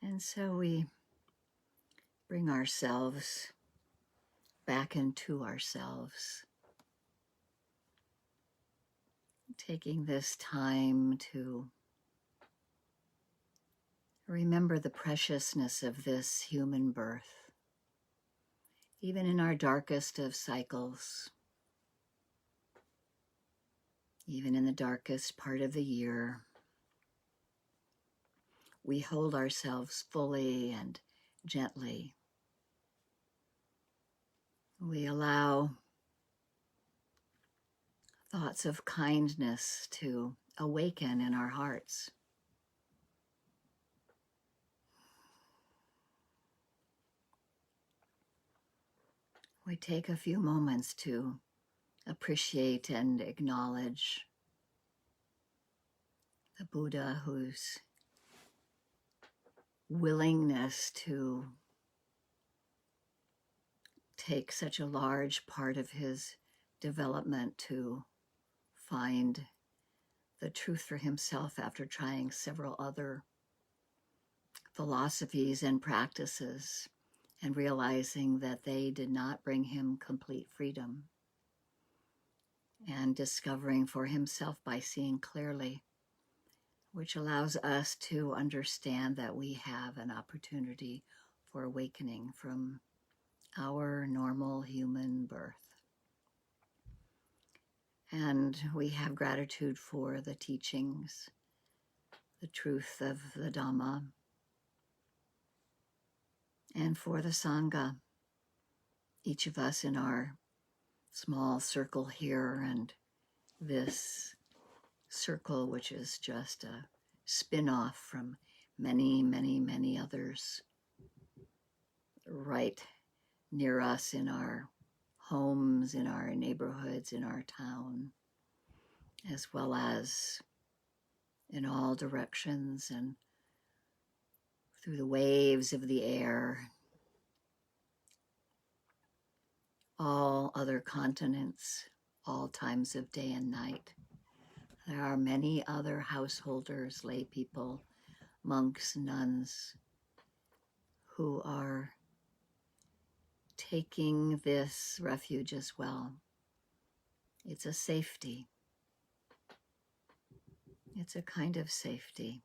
And so we bring ourselves back into ourselves, taking this time to remember the preciousness of this human birth, even in our darkest of cycles, even in the darkest part of the year. We hold ourselves fully and gently. We allow thoughts of kindness to awaken in our hearts. We take a few moments to appreciate and acknowledge the Buddha, whose willingness to take such a large part of his development to find the truth for himself after trying several other philosophies and practices and realizing that they did not bring him complete freedom, and discovering for himself by seeing clearly, which allows us to understand that we have an opportunity for awakening from our normal human birth. And we have gratitude for the teachings, the truth of the Dhamma, and for the Sangha, each of us in our small circle here and this circle, which is just a spin-off from many, many, many others right near us in our homes, in our neighborhoods, in our town, as well as in all directions and through the waves of the air, all other continents, all times of day and night. There are many other householders, lay people, monks, nuns, who are taking this refuge as well. It's a safety. It's a kind of safety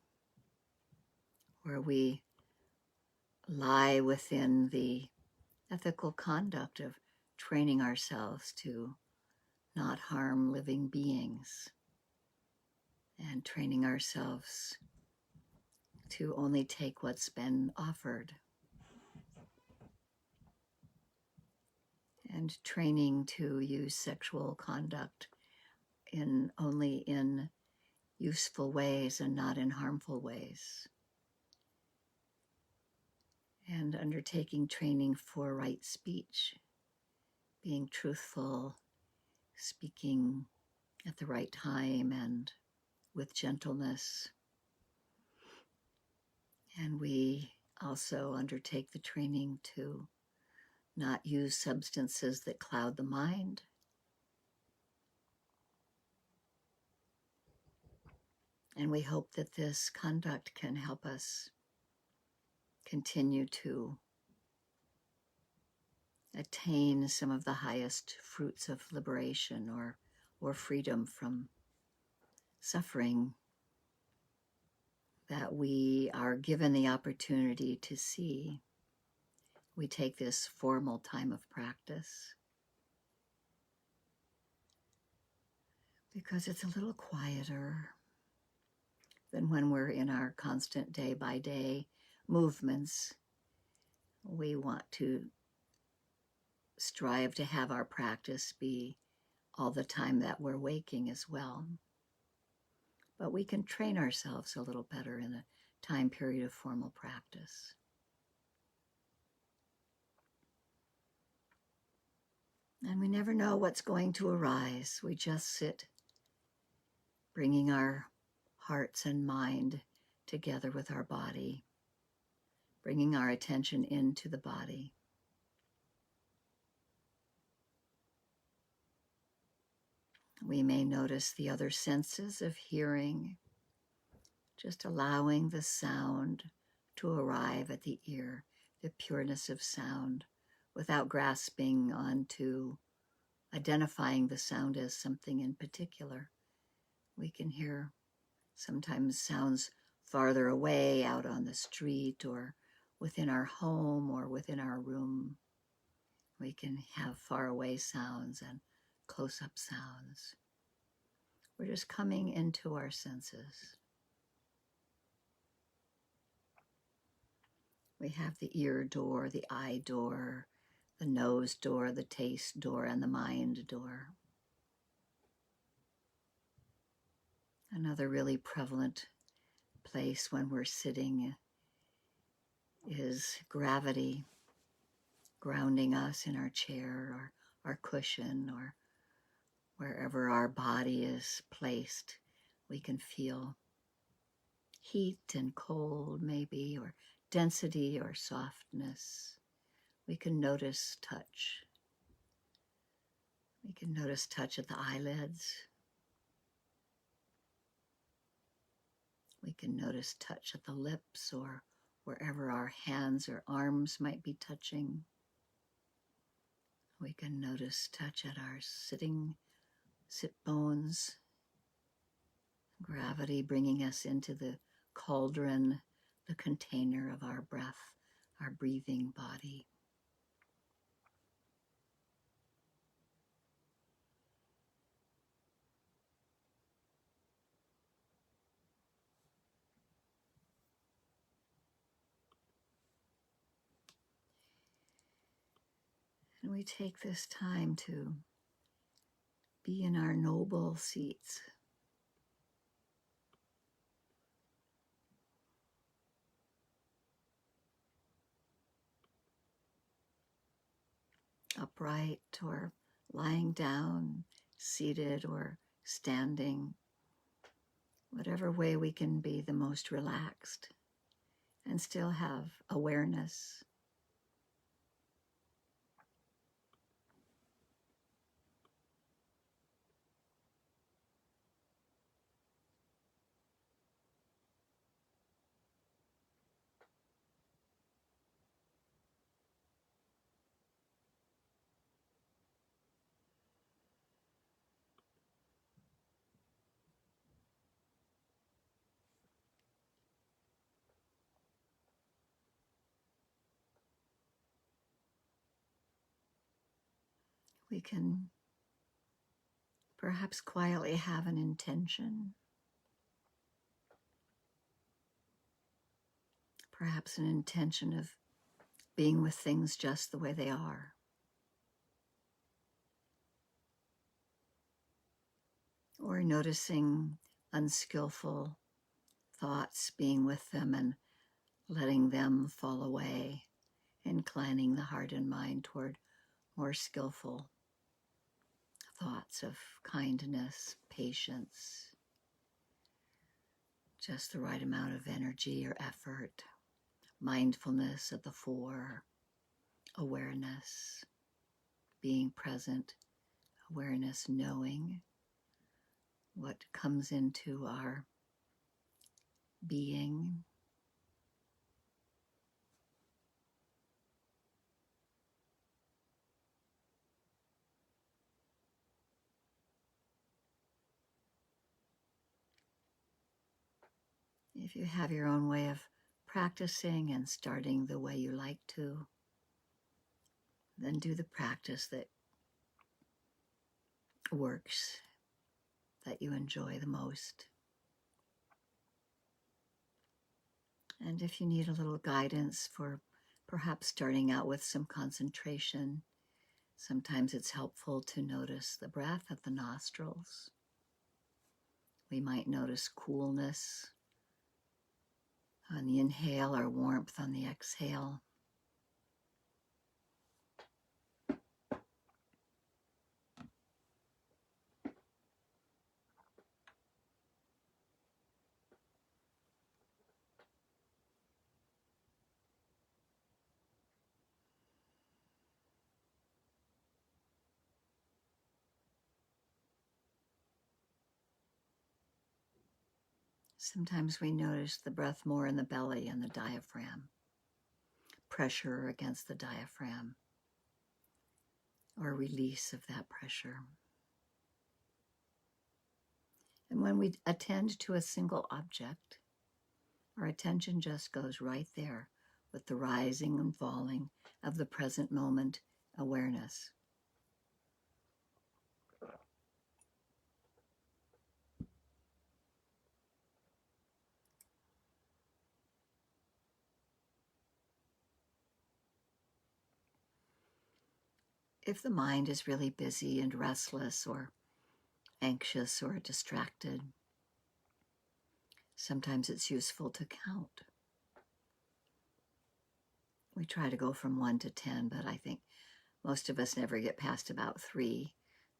where we lie within the ethical conduct of training ourselves to not harm living beings and training ourselves to only take what's been offered, and training to use sexual conduct only in useful ways and not in harmful ways, and undertaking training for right speech, being truthful, speaking at the right time and with gentleness. And we also undertake the training to not use substances that cloud the mind, and we hope that this conduct can help us continue to attain some of the highest fruits of liberation or freedom from suffering that we are given the opportunity to see. We take this formal time of practice because it's a little quieter than when we're in our constant day-by-day movements. We want to strive to have our practice be all the time that we're waking as well. But we can train ourselves a little better in a time period of formal practice. And we never know what's going to arise. We just sit, bringing our hearts and mind together with our body, bringing our attention into the body. We may notice the other senses of hearing, just allowing the sound to arrive at the ear, the pureness of sound, without grasping onto identifying the sound as something in particular. We can hear sometimes sounds farther away, out on the street, or within our home, or within our room. We can have faraway sounds and close-up sounds. We're just coming into our senses. We have the ear door, the eye door, the nose door, the taste door, and the mind door. Another really prevalent place when we're sitting is gravity, grounding us in our chair or our cushion or wherever our body is placed. We can feel heat and cold maybe, or density or softness. We can notice touch. We can notice touch at the eyelids. We can notice touch at the lips or wherever our hands or arms might be touching. We can notice touch at our sit bones. Gravity bringing us into the cauldron, the container of our breath, our breathing body. And we take this time to be in our noble seats. Upright or lying down, seated or standing, whatever way we can be the most relaxed and still have awareness. We can perhaps quietly have an intention, perhaps an intention of being with things just the way they are. Or noticing unskillful thoughts, being with them and letting them fall away, inclining the heart and mind toward more skillful thoughts of kindness, patience, just the right amount of energy or effort, mindfulness at the fore, awareness, being present, awareness, knowing what comes into our being. If you have your own way of practicing and starting the way you like to, then do the practice that works, that you enjoy the most. And if you need a little guidance for perhaps starting out with some concentration, sometimes it's helpful to notice the breath at the nostrils. We might notice coolness on the inhale or warmth on the exhale. Sometimes we notice the breath more in the belly and the diaphragm, pressure against the diaphragm, or release of that pressure. And when we attend to a single object, our attention just goes right there with the rising and falling of the present moment awareness. If the mind is really busy and restless or anxious or distracted, sometimes it's useful to count. We try to go from 1 to 10, but I think most of us never get past about 3,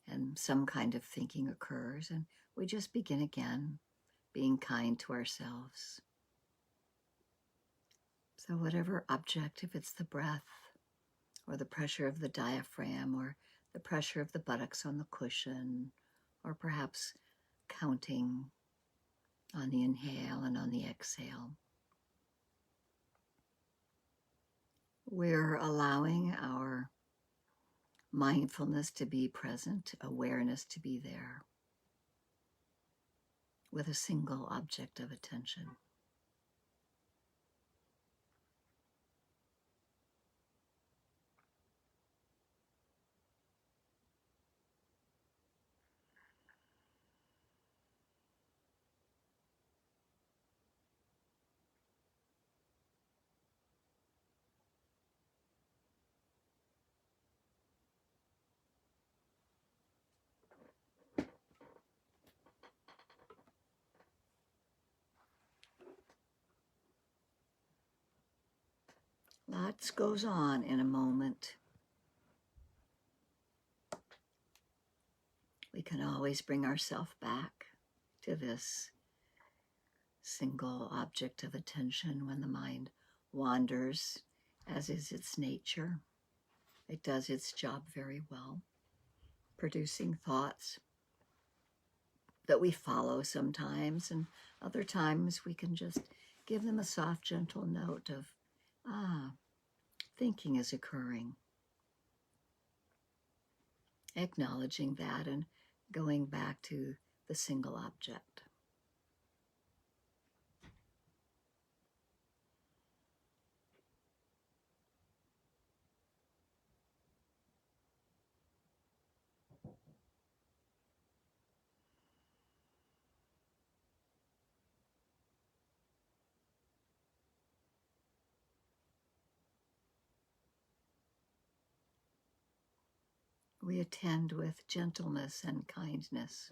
and some kind of thinking occurs, and we just begin again, being kind to ourselves. So whatever object, if it's the breath, or the pressure of the diaphragm, or the pressure of the buttocks on the cushion, or perhaps counting on the inhale and on the exhale, we're allowing our mindfulness to be present, awareness to be there, with a single object of attention. Lots goes on in a moment. We can always bring ourselves back to this single object of attention when the mind wanders, as is its nature. It does its job very well, producing thoughts that we follow sometimes, and other times we can just give them a soft, gentle note of, thinking is occurring. Acknowledging that and going back to the single object. We attend with gentleness and kindness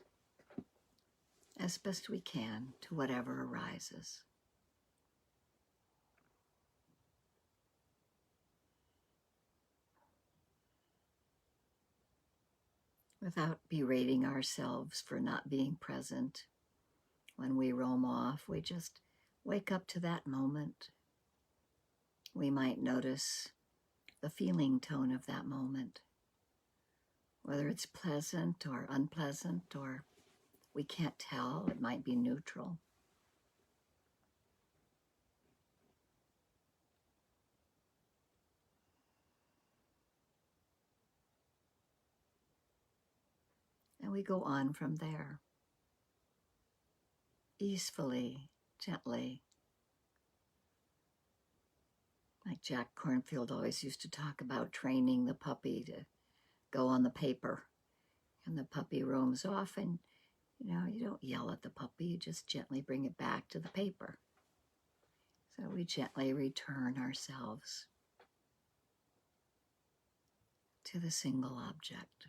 as best we can to whatever arises. Without berating ourselves for not being present. When we roam off, we just wake up to that moment. We might notice the feeling tone of that moment, whether it's pleasant or unpleasant, or we can't tell, it might be neutral. And we go on from there, easefully, gently. Like Jack Cornfield always used to talk about training the puppy to go on the paper. And the puppy roams off, and you don't yell at the puppy, you just gently bring it back to the paper. So we gently return ourselves to the single object.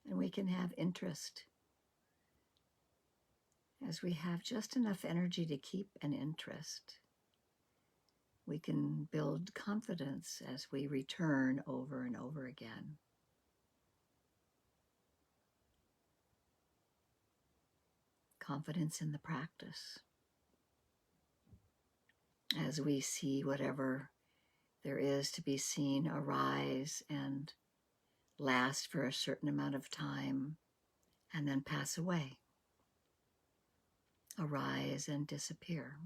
And we can have interest as we have just enough energy to keep an interest. We can build confidence as we return over and over again. Confidence in the practice. As we see whatever there is to be seen arise and last for a certain amount of time and then pass away, arise and disappear,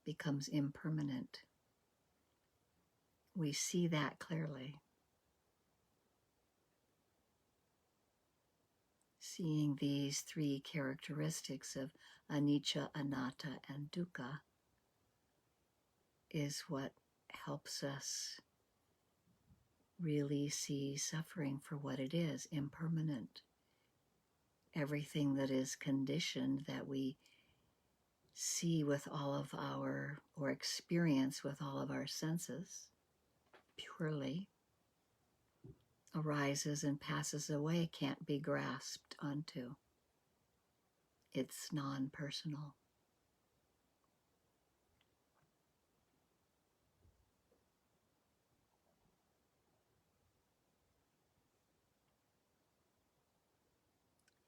becomes impermanent. We see that clearly. Seeing these three characteristics of anicca, anatta, and dukkha is what helps us really see suffering for what it is, impermanent. Everything that is conditioned that we see with all of our, or experience with all of our senses, purely arises and passes away, can't be grasped onto. It's non-personal.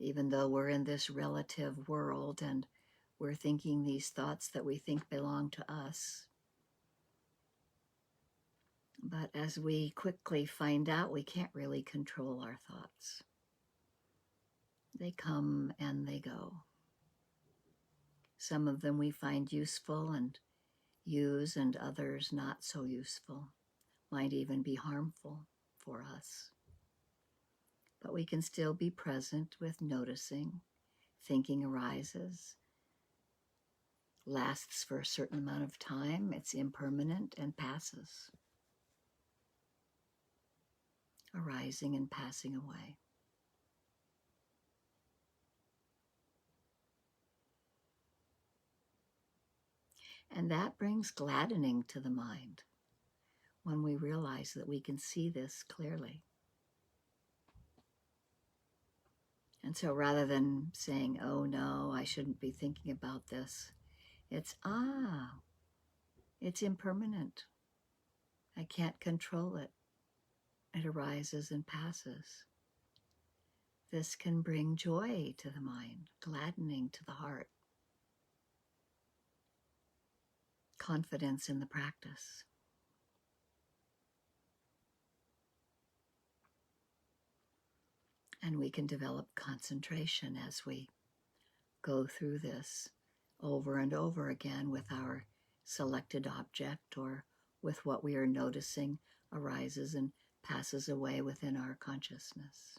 Even though we're in this relative world and we're thinking these thoughts that we think belong to us. But as we quickly find out, we can't really control our thoughts. They come and they go. Some of them we find useful and use, and others not so useful, might even be harmful for us. But we can still be present with noticing. Thinking arises, lasts for a certain amount of time, it's impermanent and passes, arising and passing away. And that brings gladdening to the mind when we realize that we can see this clearly. And so rather than saying, oh no, I shouldn't be thinking about this, it's, it's impermanent. I can't control it. It arises and passes. This can bring joy to the mind, gladdening to the heart, confidence in the practice. And we can develop concentration as we go through this over and over again with our selected object or with what we are noticing arises and passes away within our consciousness.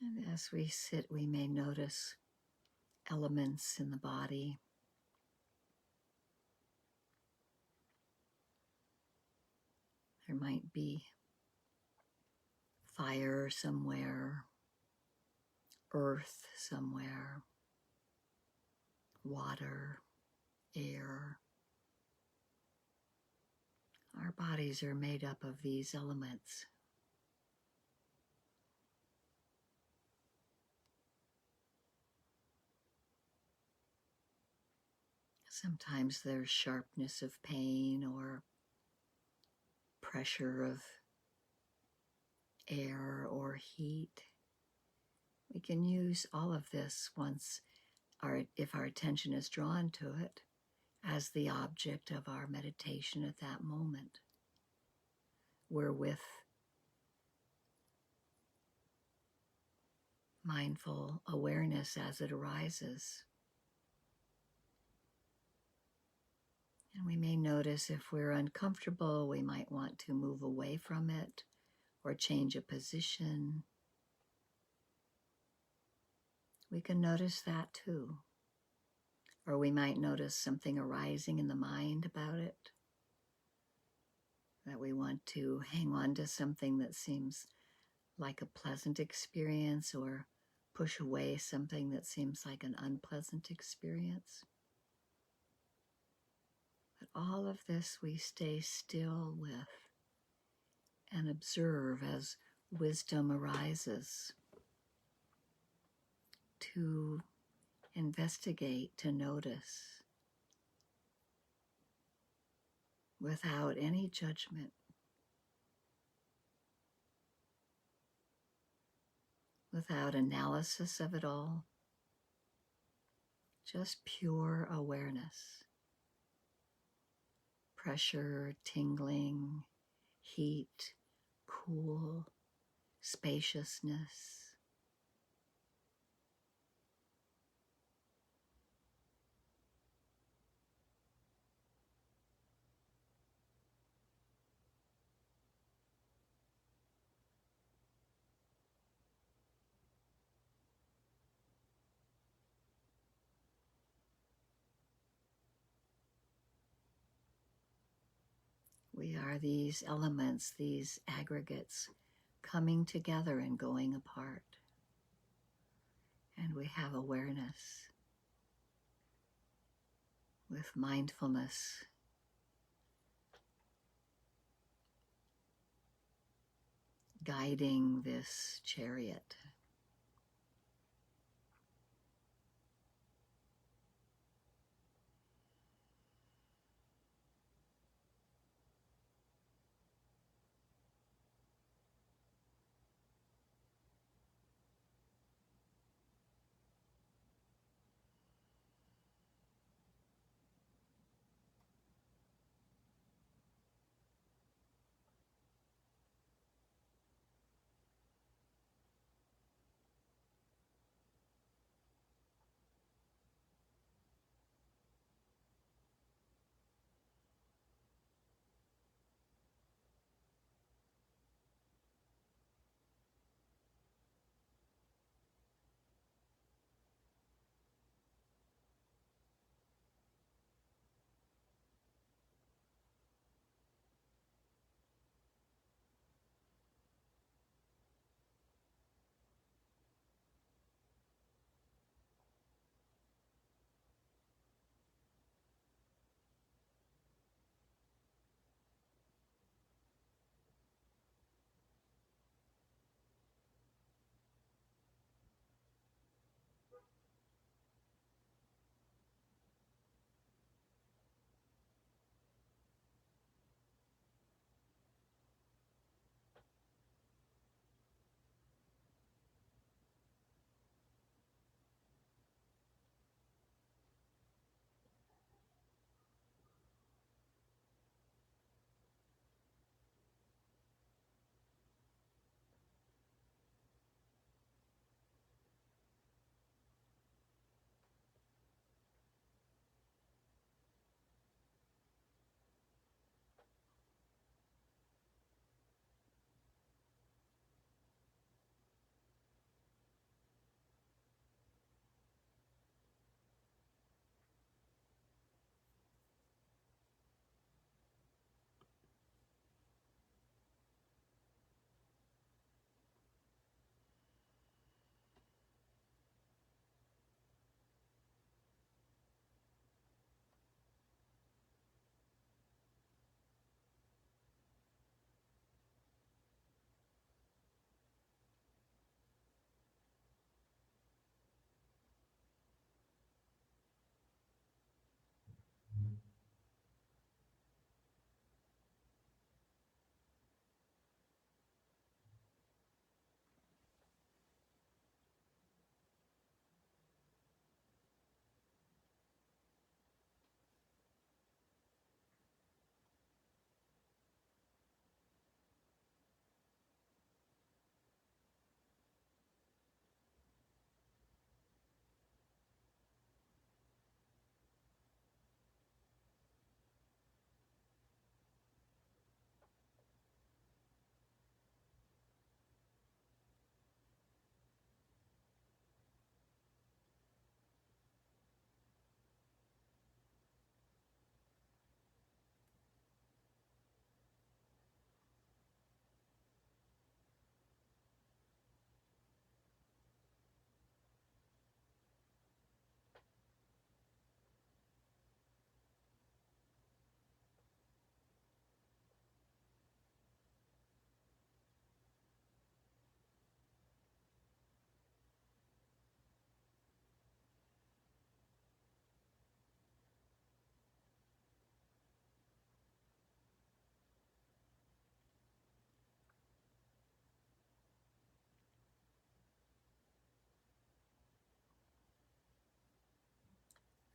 And as we sit, we may notice elements in the body. There might be fire somewhere, earth somewhere, water, air. Our bodies are made up of these elements. Sometimes there's sharpness of pain or pressure of air or heat. We can use all of this if our attention is drawn to it, as the object of our meditation at that moment. We're with mindful awareness as it arises. And we may notice if we're uncomfortable, we might want to move away from it or change a position. We can notice that too. Or we might notice something arising in the mind about it, that we want to hang on to something that seems like a pleasant experience or push away something that seems like an unpleasant experience. But all of this we stay still with and observe as wisdom arises, to investigate, to notice without any judgment, without analysis of it all, just pure awareness. Pressure, tingling, heat, cool, spaciousness. We are these elements, these aggregates, coming together and going apart. And we have awareness with mindfulness, guiding this chariot.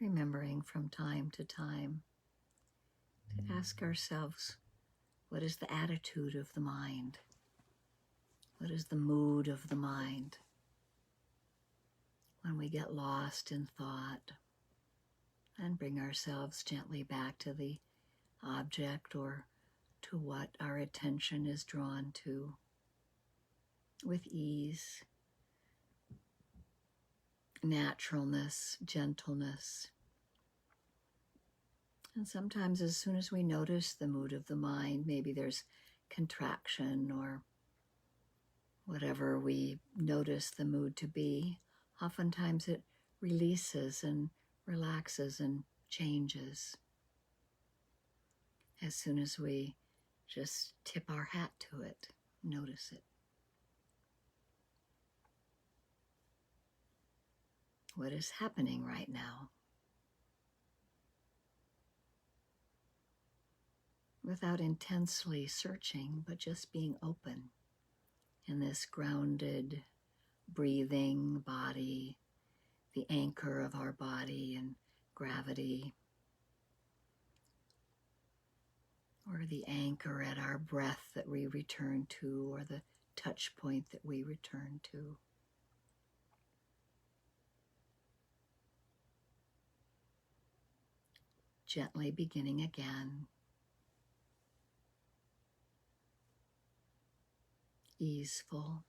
remembering from time to time to ask ourselves, what is the attitude of the mind? What is the mood of the mind when we get lost in thought? And bring ourselves gently back to the object or to what our attention is drawn to with ease, naturalness, gentleness. And sometimes as soon as we notice the mood of the mind, maybe there's contraction or whatever we notice the mood to be, oftentimes it releases and relaxes and changes as soon as we just tip our hat to it, notice it. What is happening right now? Without intensely searching, but just being open in this grounded, breathing body, the anchor of our body and gravity, or the anchor at our breath that we return to, or the touch point that we return to. Gently beginning again, easeful.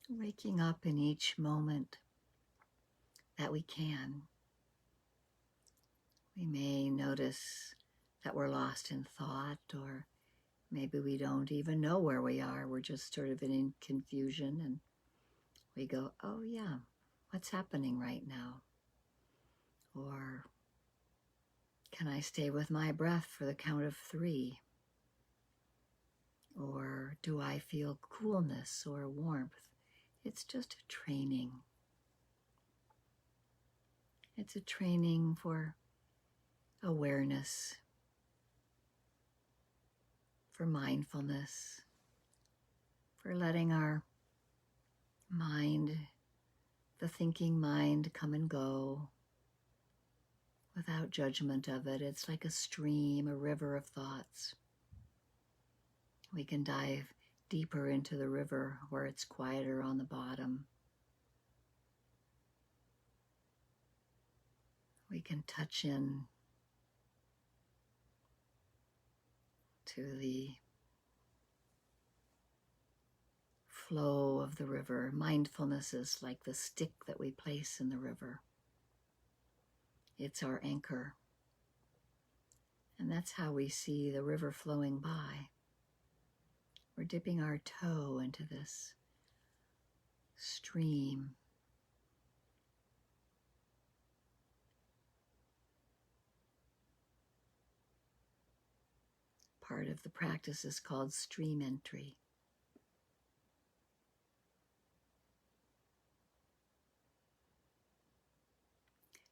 Waking up in each moment that we can. We may notice that we're lost in thought, or maybe we don't even know where we are. We're just sort of in confusion, and we go, oh yeah, what's happening right now? Or can I stay with my breath for the count of 3? Or do I feel coolness or warmth? It's just a training. It's a training for awareness, for mindfulness, for letting our mind, the thinking mind, come and go without judgment of it. It's like a stream, a river of thoughts. We can dive deeper into the river where it's quieter on the bottom. We can touch in to the flow of the river. Mindfulness is like the stick that we place in the river. It's our anchor. And that's how we see the river flowing by. We're dipping our toe into this stream. Part of the practice is called stream entry.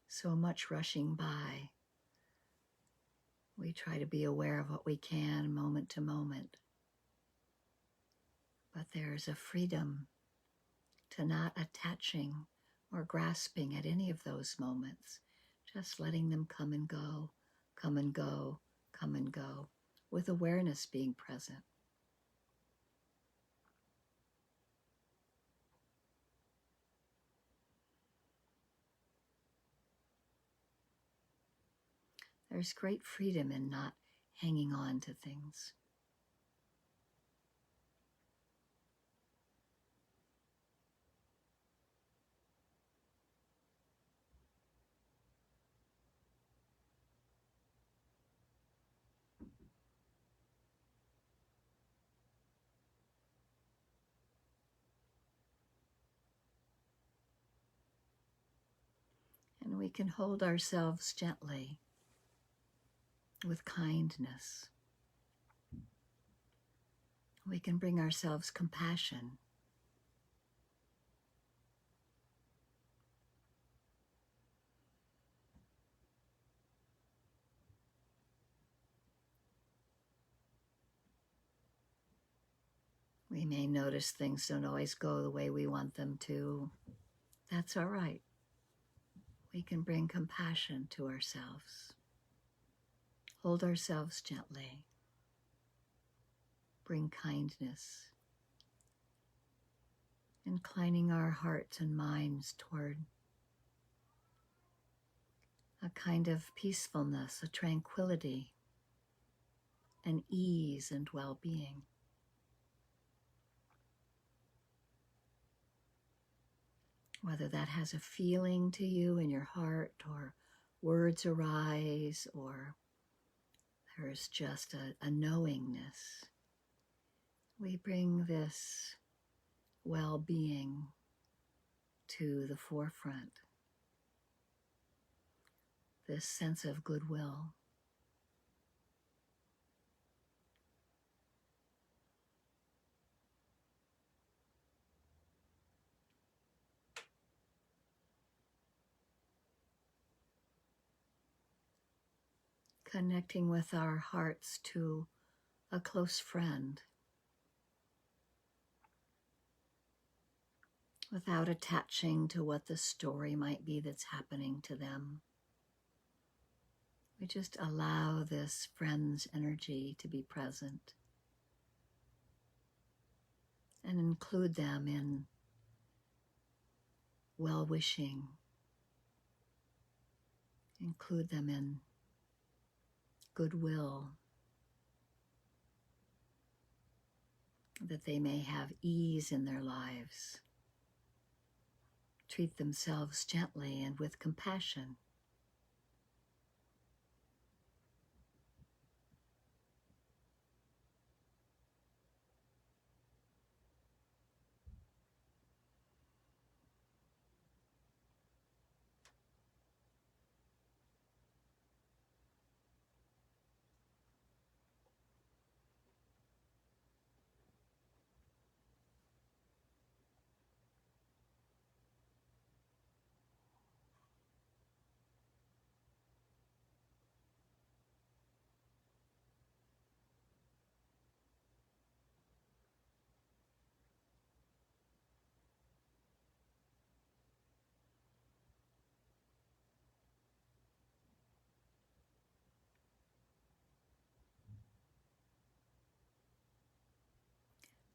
So much rushing by. We try to be aware of what we can moment to moment. But there's a freedom to not attaching or grasping at any of those moments, just letting them come and go, come and go, come and go, with awareness being present. There's great freedom in not hanging on to things. And we can hold ourselves gently with kindness. We can bring ourselves compassion. We may notice things don't always go the way we want them to. That's all right. We can bring compassion to ourselves. Hold ourselves gently. Bring kindness. Inclining our hearts and minds toward a kind of peacefulness, a tranquility, an ease and well-being. Whether that has a feeling to you in your heart, or words arise, or there's just a knowingness. We bring this well-being to the forefront, this sense of goodwill. Connecting with our hearts to a close friend without attaching to what the story might be that's happening to them. We just allow this friend's energy to be present and include them in well-wishing, include them in goodwill, that they may have ease in their lives, treat themselves gently and with compassion.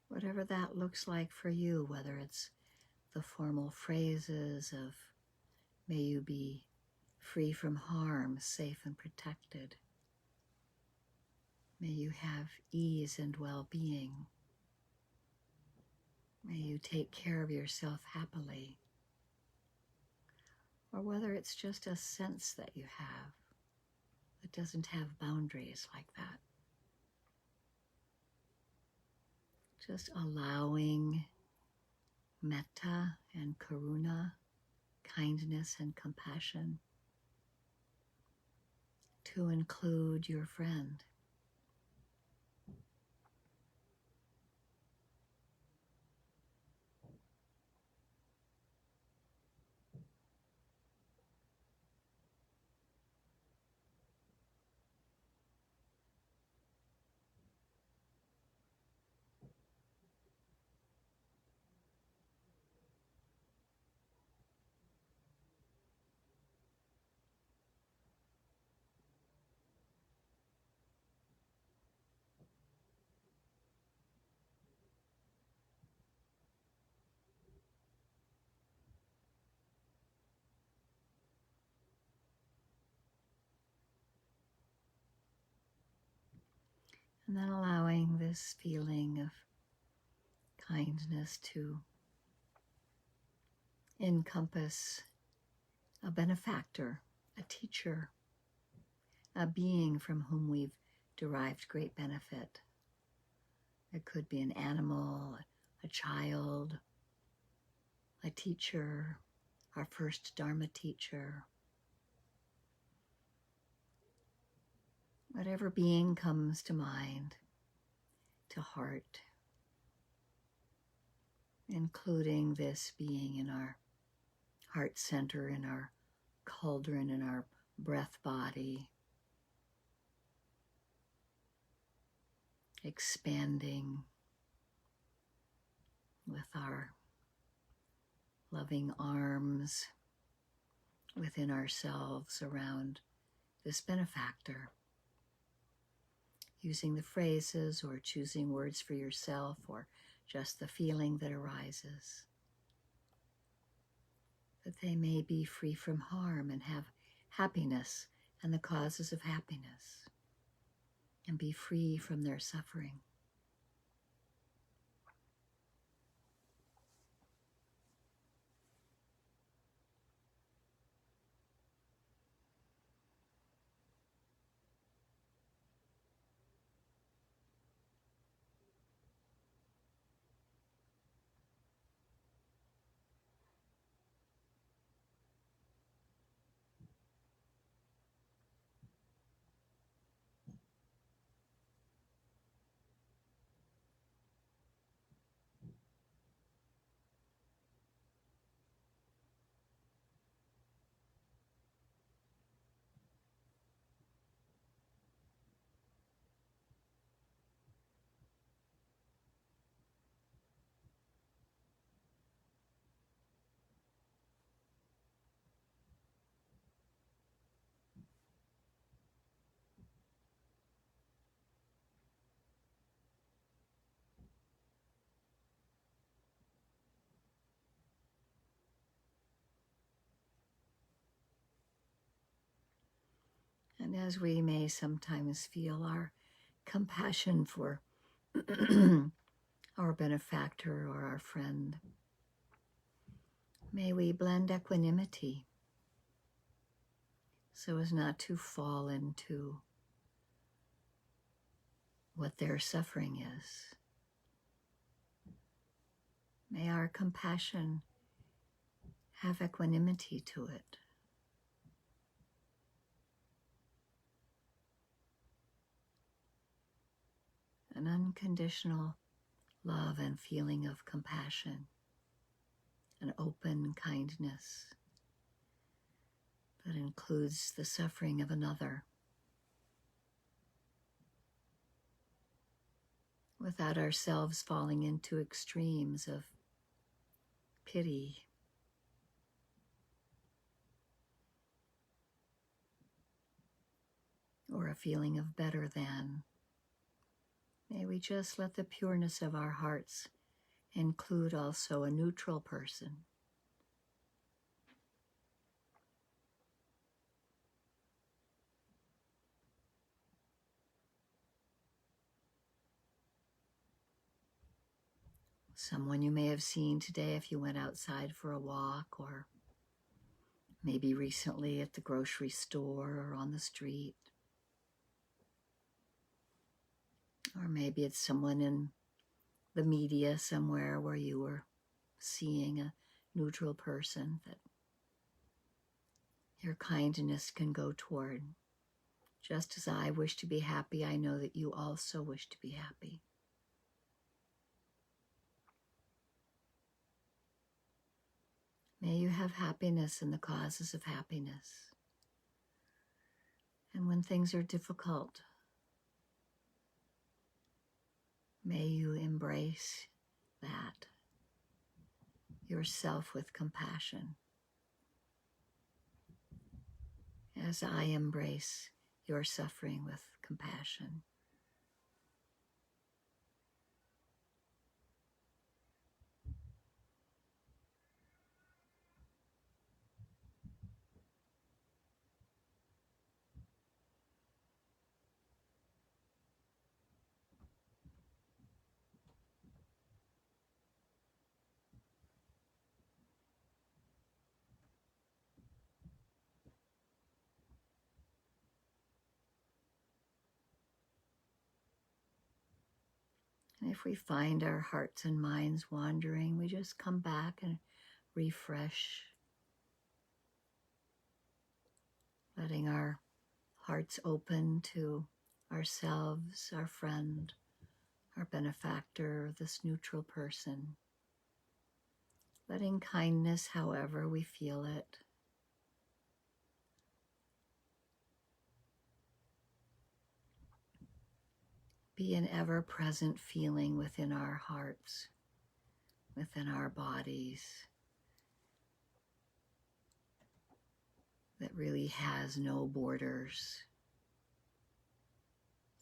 Whatever that looks like for you, whether it's the formal phrases of may you be free from harm, safe and protected, May you have ease and well-being. May you take care of yourself happily. Or whether it's just a sense that you have that doesn't have boundaries like that. Just allowing metta and karuna, kindness and compassion, to include your friend. And then allowing this feeling of kindness to encompass a benefactor, a teacher, a being from whom we've derived great benefit. It could be an animal, a child, a teacher, our first Dharma teacher. Whatever being comes to mind, to heart, including this being in our heart center, in our cauldron, in our breath body, expanding with our loving arms within ourselves around this benefactor, using the phrases or choosing words for yourself or just the feeling that arises, that they may be free from harm and have happiness and the causes of happiness, and be free from their suffering. And as we may sometimes feel our compassion for our benefactor or our friend, may we blend equanimity so as not to fall into what their suffering is. May our compassion have equanimity to it. An unconditional love and feeling of compassion, an open kindness that includes the suffering of another, without ourselves falling into extremes of pity or a feeling of better than. May we just let the pureness of our hearts include also a neutral person, Someone you may have seen today if you went outside for a walk, or maybe recently at the grocery store or on the street. Or maybe it's someone in the media somewhere where you were seeing a neutral person that your kindness can go toward. Just as I wish to be happy, I know that you also wish to be happy. May you have happiness in the causes of happiness. And when things are difficult, may you embrace that yourself with compassion, as I embrace your suffering with compassion. And if we find our hearts and minds wandering, we just come back and refresh, letting our hearts open to ourselves, our friend, our benefactor, this neutral person. Letting kindness, however we feel it, be an ever-present feeling within our hearts, within our bodies, that really has no borders,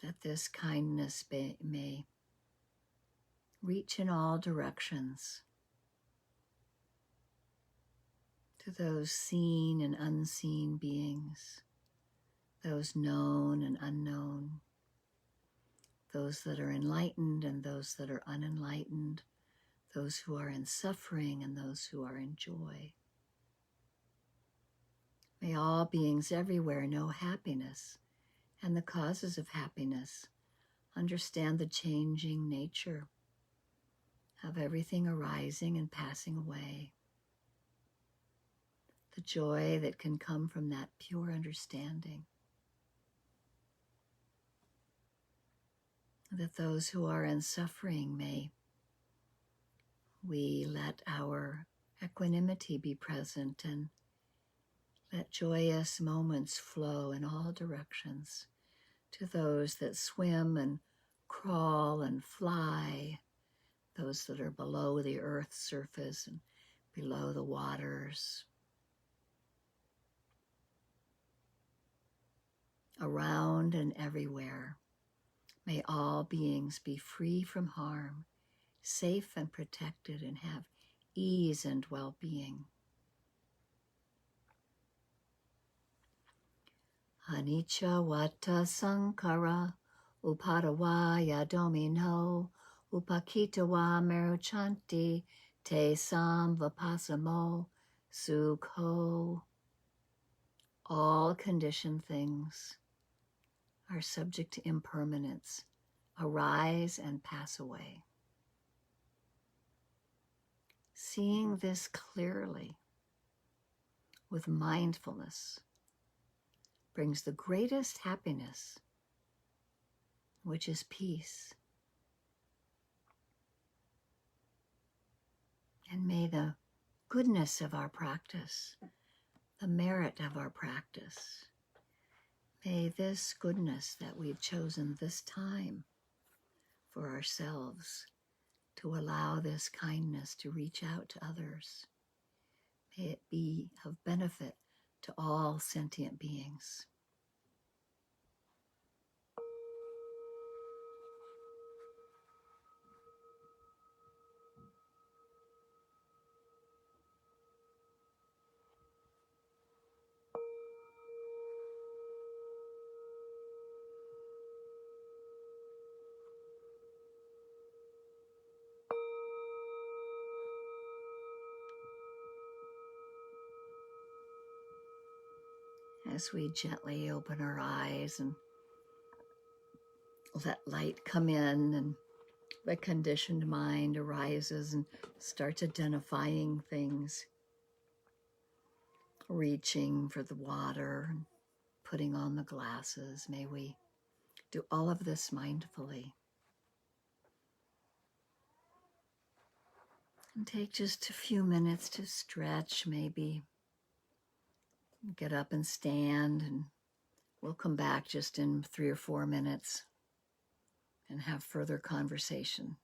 that this kindness may reach in all directions to those seen and unseen beings, those known and unknown, those that are enlightened and those that are unenlightened, those who are in suffering and those who are in joy. May all beings everywhere know happiness and the causes of happiness, understand the changing nature of everything arising and passing away, the joy that can come from that pure understanding. That those who are in suffering, may we let our equanimity be present and let joyous moments flow in all directions to those that swim and crawl and fly, those that are below the earth's surface and below the waters, around and everywhere. May all beings be free from harm, safe and protected, and have ease and well-being. Anicca vata sankara, upadavaya domino, upakitawa meruchanti, te samvapasamo sukho. All conditioned things are subject to impermanence, arise and pass away. Seeing this clearly with mindfulness brings the greatest happiness, which is peace. And may the goodness of our practice, the merit of our practice, may this goodness that we've chosen this time for ourselves to allow this kindness to reach out to others, may it be of benefit to all sentient beings. as we gently open our eyes and let light come in, and the conditioned mind arises and starts identifying things, reaching for the water and putting on the glasses. May we do all of this mindfully. And take just a few minutes to stretch, maybe get up and stand, and we'll come back just in 3 or 4 minutes and have further conversation.